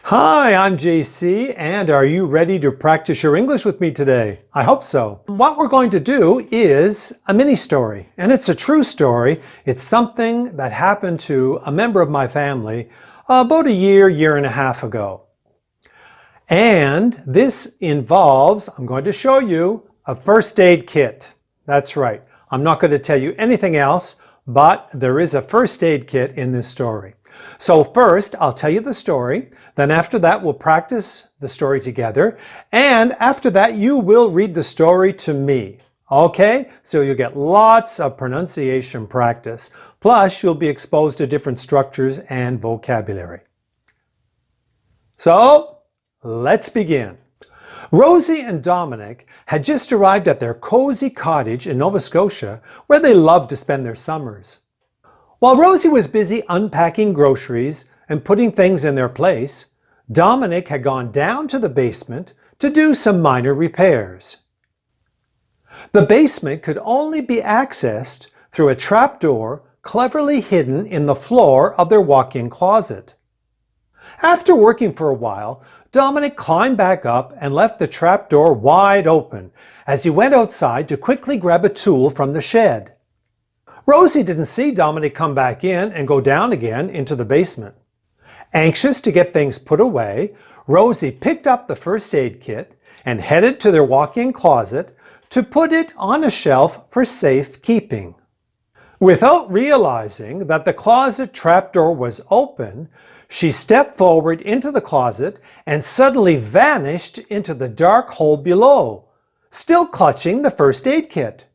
Hi, I'm JC, and are you ready to practice your English with me today? I hope so. What we're going to do is a mini story, and it's a true story. It's something that happened to a member of my family about a year and a half ago. And this involves, I'm going to show you, a first aid kit. That's right. I'm not going to tell you anything else, but there is a first aid kit in this story. So first, I'll tell you the story. Then after that, we'll practice the story together. And after that, you will read the story to me. Okay? So you'll get lots of pronunciation practice. Plus, you'll be exposed to different structures and vocabulary. So, let's begin. Rosie and Dominic had just arrived at their cozy cottage in Nova Scotia, where they loved to spend their summers. While Rosie was busy unpacking groceries and putting things in their place, Dominic had gone down to the basement to do some minor repairs. The basement could only be accessed through a trapdoor cleverly hidden in the floor of their walk-in closet. After working for a while, Dominic climbed back up and left the trapdoor wide open as he went outside to quickly grab a tool from the shed. Rosie didn't see Dominic come back in and go down again into the basement. Anxious to get things put away, Rosie picked up the first aid kit and headed to their walk-in closet to put it on a shelf for safe keeping. Without realizing that the closet trapdoor was open, she stepped forward into the closet and suddenly vanished into the dark hole below, still clutching the first aid kit.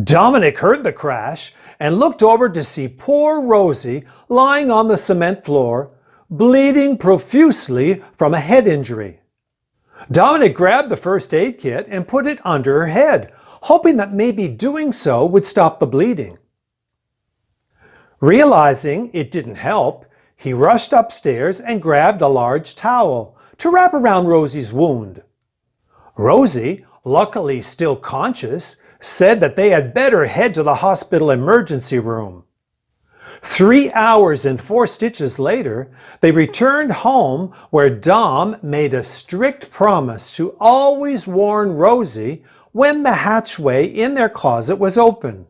Dominic heard the crash and looked over to see poor Rosie lying on the cement floor, bleeding profusely from a head injury. Dominic grabbed the first aid kit and put it under her head, hoping that maybe doing so would stop the bleeding. Realizing it didn't help, he rushed upstairs and grabbed a large towel to wrap around Rosie's wound. Rosie, luckily still conscious, said that they had better head to the hospital emergency room. 3 hours and 4 stitches later, they returned home where Dom made a strict promise to always warn Rosie when the hatchway in their closet was open.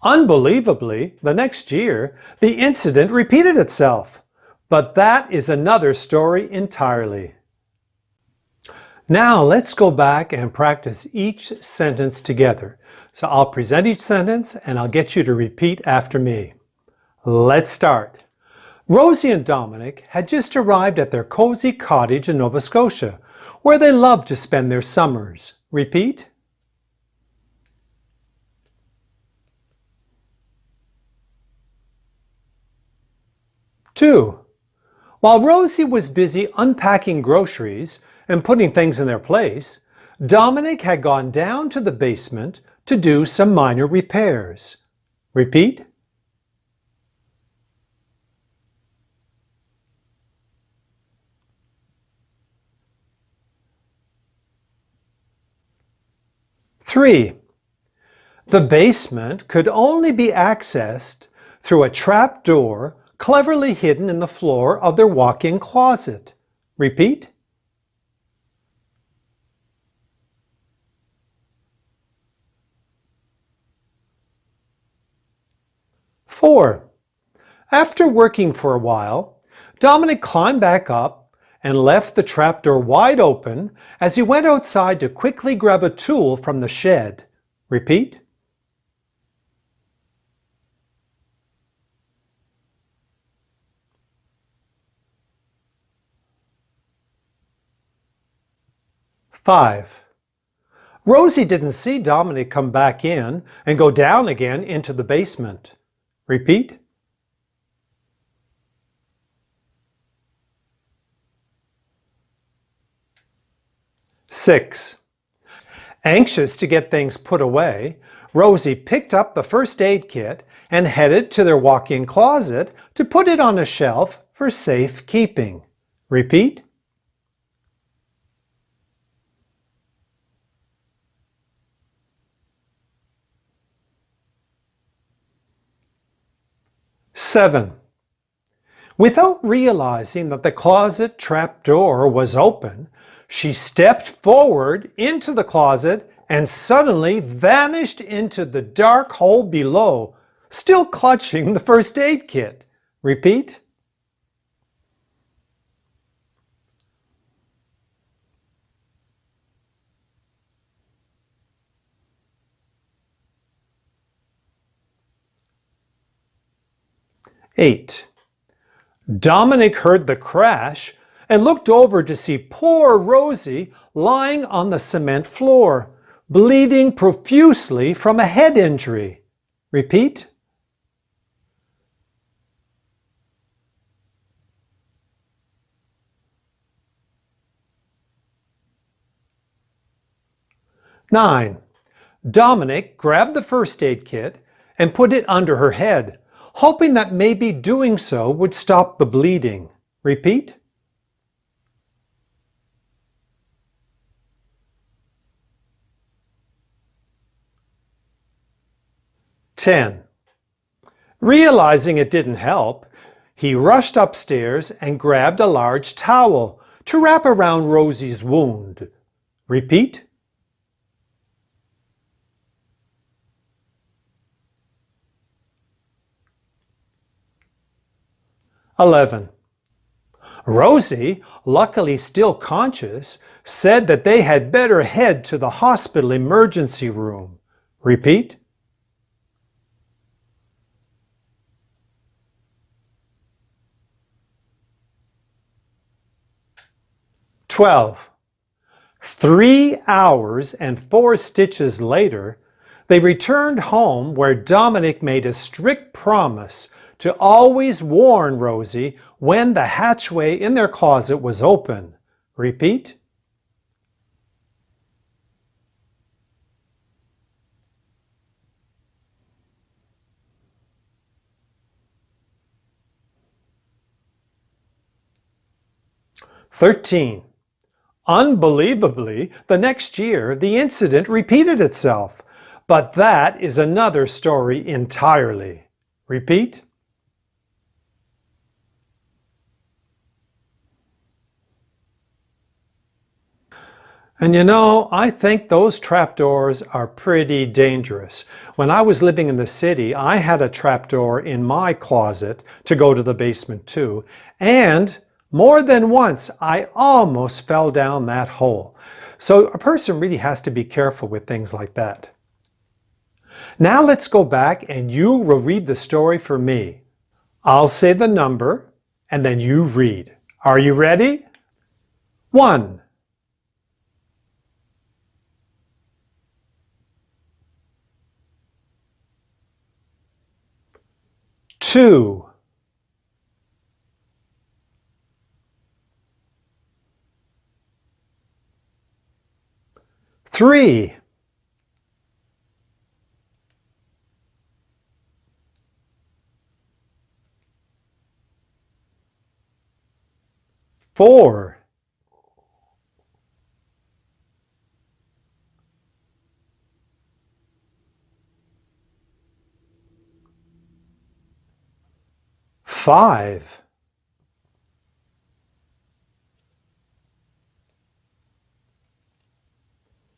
Unbelievably, the next year, the incident repeated itself. But that is another story entirely. Now let's go back and practice each sentence together. So I'll present each sentence and I'll get you to repeat after me. Let's start. Rosie and Dominic had just arrived at their cozy cottage in Nova Scotia, where they loved to spend their summers. Repeat. Two. While Rosie was busy unpacking groceries and putting things in their place, Dominic had gone down to the basement to do some minor repairs. Repeat. Three. The basement could only be accessed through a trap door cleverly hidden in the floor of their walk-in closet. Repeat. Four. After working for a while, Dominic climbed back up and left the trapdoor wide open as he went outside to quickly grab a tool from the shed. Repeat. Five. Rosie didn't see Dominic come back in and go down again into the basement. Repeat. Six. Anxious to get things put away, Rosie picked up the first aid kit and headed to their walk-in closet to put it on a shelf for safe keeping. Repeat. 7. Without realizing that the closet trap door was open, she stepped forward into the closet and suddenly vanished into the dark hole below, still clutching the first aid kit. Repeat. Eight. Dominic heard the crash and looked over to see poor Rosie lying on the cement floor, bleeding profusely from a head injury. Repeat. Nine. Dominic grabbed the first aid kit and put it under her head, hoping that maybe doing so would stop the bleeding. Repeat. Ten. Realizing it didn't help, he rushed upstairs and grabbed a large towel to wrap around Rosie's wound. Repeat. "11. Rosie, luckily still conscious, said that they had better head to the hospital emergency room. Repeat. 12. 3 hours and 4 stitches later, they returned home where Dominic made a strict promise to always warn Rosie when the hatchway in their closet was open. Repeat. "13. Unbelievably, the next year, the incident repeated itself. But that is another story entirely. Repeat. And you know, I think those trapdoors are pretty dangerous. When I was living in the city, I had a trapdoor in my closet to go to the basement too. And more than once, I almost fell down that hole. So a person really has to be careful with things like that. Now let's go back and you will read the story for me. I'll say the number and then you read. Are you ready? 1. 2. 3. 4. 5.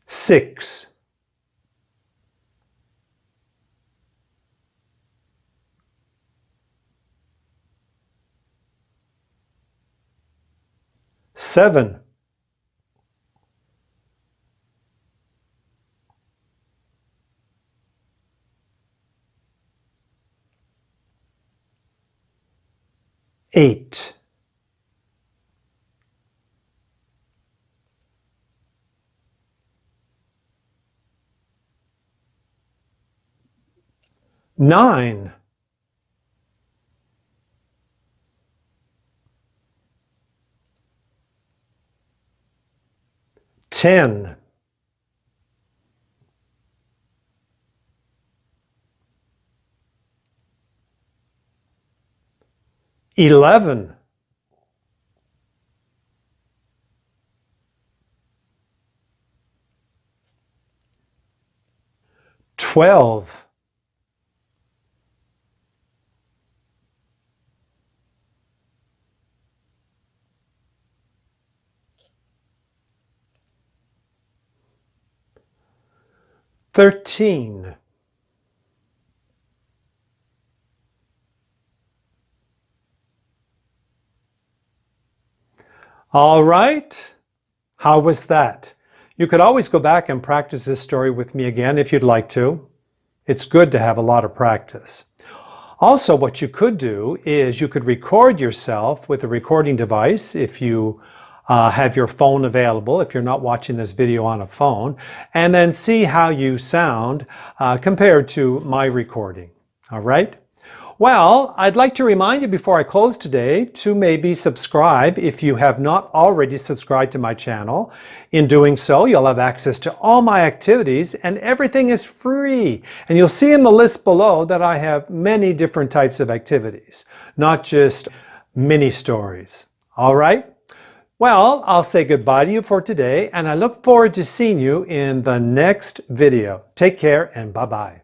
6. 7. 8. 9. 10. 11. 12. 13. All right. How was that? You could always go back and practice this story with me again if you'd like to. It's good to have a lot of practice. Also, what you could do is you could record yourself with a recording device if you have your phone available, if you're not watching this video on a phone, and then see how you sound compared to my recording. All right? Well, I'd like to remind you before I close today to maybe subscribe if you have not already subscribed to my channel. In doing so, you'll have access to all my activities and everything is free. And you'll see in the list below that I have many different types of activities, not just mini stories. All right? Well, I'll say goodbye to you for today and I look forward to seeing you in the next video. Take care and bye-bye.